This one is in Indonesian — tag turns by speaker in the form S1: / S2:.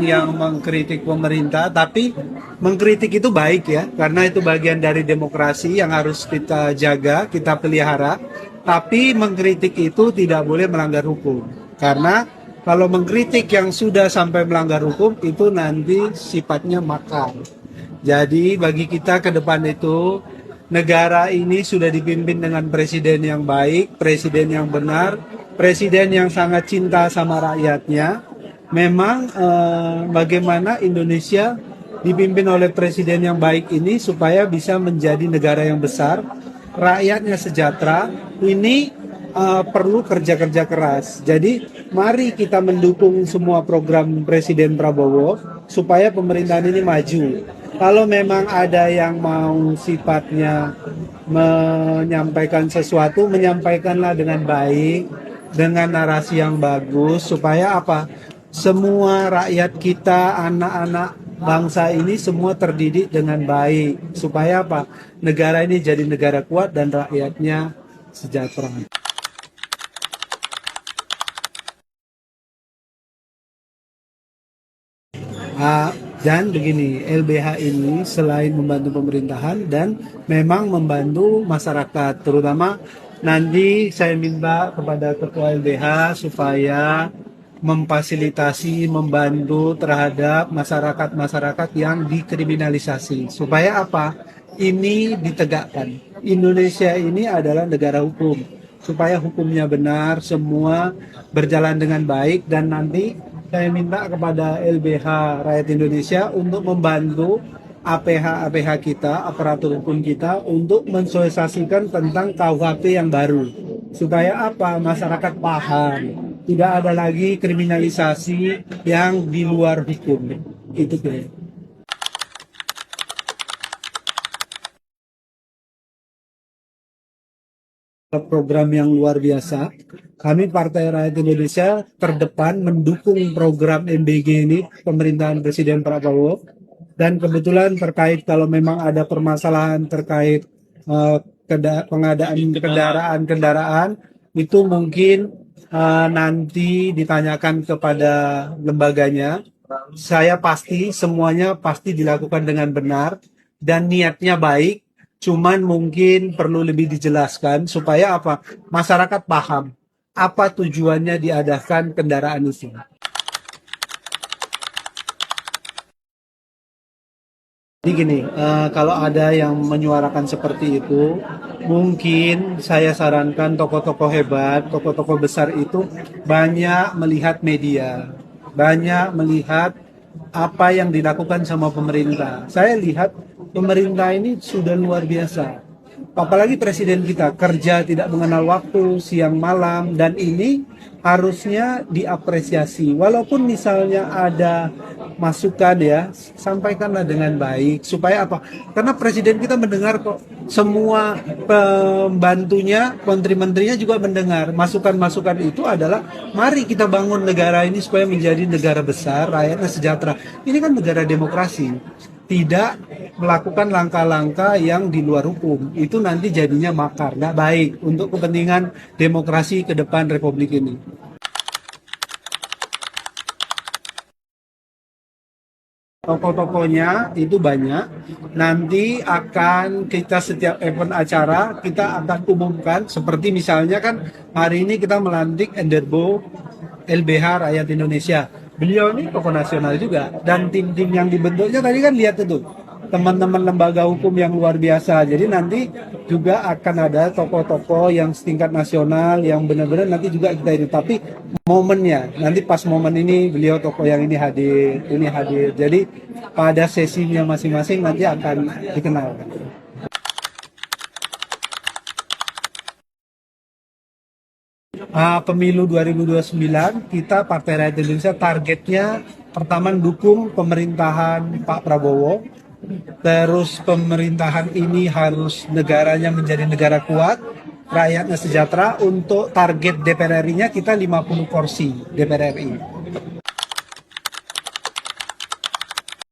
S1: yang mengkritik pemerintah, tapi mengkritik itu baik ya, karena itu bagian dari demokrasi yang harus kita jaga, kita pelihara. Tapi mengkritik itu tidak boleh melanggar hukum, karena kalau mengkritik yang sudah sampai melanggar hukum itu nanti sifatnya makar. Jadi bagi kita ke depan itu negara ini sudah dipimpin dengan presiden yang baik, presiden yang benar, presiden yang sangat cinta sama rakyatnya. Memang bagaimana Indonesia dipimpin oleh presiden yang baik ini supaya bisa menjadi negara yang besar, rakyatnya sejahtera, ini perlu kerja-kerja keras. Jadi mari kita mendukung semua program Presiden Prabowo supaya pemerintahan ini maju. Kalau memang ada yang mau sifatnya menyampaikan sesuatu, menyampaikanlah dengan baik, dengan narasi yang bagus, supaya apa? Semua rakyat kita, anak-anak bangsa ini semua terdidik dengan baik. Supaya apa? Negara ini jadi negara kuat dan rakyatnya sejahtera. Dan begini, LBH ini selain membantu pemerintahan dan memang membantu masyarakat, terutama nanti saya minta kepada Ketua LBH supaya memfasilitasi, membantu terhadap masyarakat-masyarakat yang dikriminalisasi. Supaya apa? Ini ditegakkan. Indonesia ini adalah negara hukum. Supaya hukumnya benar, semua berjalan dengan baik, dan nanti saya minta kepada LBH Rakyat Indonesia untuk membantu APH-APH kita, aparatur hukum kita, untuk mensosialisasikan tentang KUHP yang baru. Supaya apa? Masyarakat paham. Tidak ada lagi kriminalisasi yang di luar hukum. Itu tuh. Program yang luar biasa. Kami Partai Rakyat Indonesia terdepan mendukung program MBG ini, pemerintahan Presiden Prabowo. Dan kebetulan terkait kalau memang ada permasalahan terkait pengadaan kendaraan-kendaraan, itu mungkin nanti ditanyakan kepada lembaganya. Saya pasti semuanya pasti dilakukan dengan benar dan niatnya baik. Cuman mungkin perlu lebih dijelaskan supaya apa? Masyarakat paham apa tujuannya diadakan kendaraan itu. Jadi gini, kalau ada yang menyuarakan seperti itu, mungkin saya sarankan tokoh-tokoh hebat, tokoh-tokoh besar itu banyak melihat media, banyak melihat apa yang dilakukan sama pemerintah. Saya lihat pemerintah ini sudah luar biasa. Apalagi presiden kita kerja tidak mengenal waktu, siang malam, dan ini harusnya diapresiasi. Walaupun misalnya ada masukan ya, sampaikanlah dengan baik. Supaya apa? Karena presiden kita mendengar kok. Semua pembantunya, menteri-menterinya juga mendengar. Masukan-masukan itu adalah mari kita bangun negara ini supaya menjadi negara besar, rakyatnya sejahtera. Ini kan negara demokrasi. Tidak melakukan langkah-langkah yang di luar hukum. Itu nanti jadinya makar, nggak baik untuk kepentingan demokrasi ke depan Republik ini. Tokoh-tokohnya itu banyak. Nanti akan kita setiap event acara kita akan umumkan. Seperti misalnya kan hari ini kita melantik Enderbo LBH Rakyat Indonesia. Beliau ini tokoh nasional juga, dan tim-tim yang dibentuknya tadi kan lihat itu teman-teman lembaga hukum yang luar biasa. Jadi nanti juga akan ada tokoh-tokoh yang setingkat nasional yang benar-benar nanti juga kita ini. Tapi momennya nanti pas momen ini beliau tokoh yang ini hadir. Jadi pada sesinya masing-masing nanti akan dikenalkan. Pemilu 2029 kita Partai Rakyat Indonesia targetnya pertama dukung pemerintahan Pak Prabowo. Terus pemerintahan ini harus negaranya menjadi negara kuat, rakyatnya sejahtera. Untuk target DPR RI-nya kita 50 kursi DPR RI.